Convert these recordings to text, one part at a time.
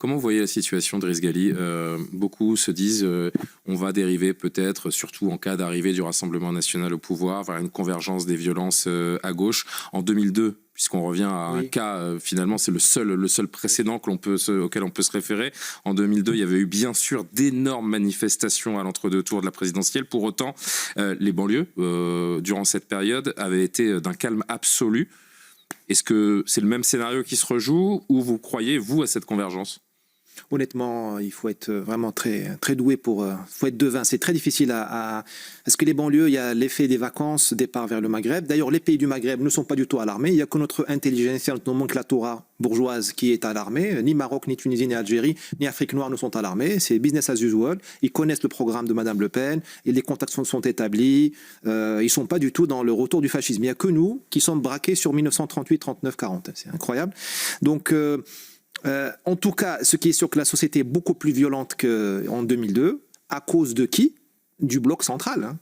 Comment vous voyez la situation, Driss Ghali? Beaucoup se disent on va dériver peut-être, surtout en cas d'arrivée du Rassemblement national au pouvoir, vers une convergence des violences à gauche. En 2002, puisqu'on revient à un cas, finalement c'est le seul précédent auquel on peut se référer. En 2002, il y avait eu bien sûr d'énormes manifestations à l'entre-deux tours de la présidentielle. Pour autant, les banlieues, durant cette période, avaient été d'un calme absolu. Est-ce que c'est le même scénario qui se rejoue ou vous croyez, vous, à cette convergence? Honnêtement, il faut être vraiment très, très doué pour... faut être devin. C'est très difficile Parce que les banlieues, il y a l'effet des vacances, départ vers le Maghreb. D'ailleurs, les pays du Maghreb ne sont pas du tout alarmés. Il n'y a que notre intelligentsia, notre nomenclatura bourgeoise qui est alarmée. Ni Maroc, ni Tunisie, ni Algérie, ni Afrique noire ne sont alarmés. C'est business as usual. Ils connaissent le programme de Madame Le Pen et les contacts sont établis. Ils ne sont pas du tout dans le retour du fascisme. Il n'y a que nous qui sommes braqués sur 1938, 39, 40. C'est incroyable. Donc... en tout cas, ce qui est sûr que la société est beaucoup plus violente qu'en 2002, à cause de qui? Du bloc central, hein.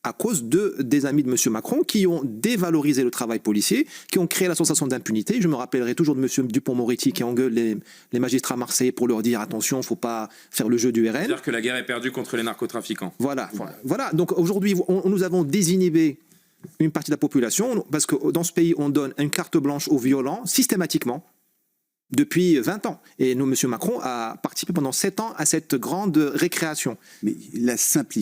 À cause des amis de M. Macron qui ont dévalorisé le travail policier, qui ont créé la sensation d'impunité. Je me rappellerai toujours de M. Dupond-Moretti qui engueule les magistrats marseillais pour leur dire attention, il ne faut pas faire le jeu du RN. C'est-à-dire que la guerre est perdue contre les narcotrafiquants. Voilà. Donc aujourd'hui, nous avons désinhibé une partie de la population, parce que dans ce pays, on donne une carte blanche aux violents systématiquement, depuis 20 ans. Et nous, M. Macron a participé pendant 7 ans à cette grande récréation. Mais la simplicité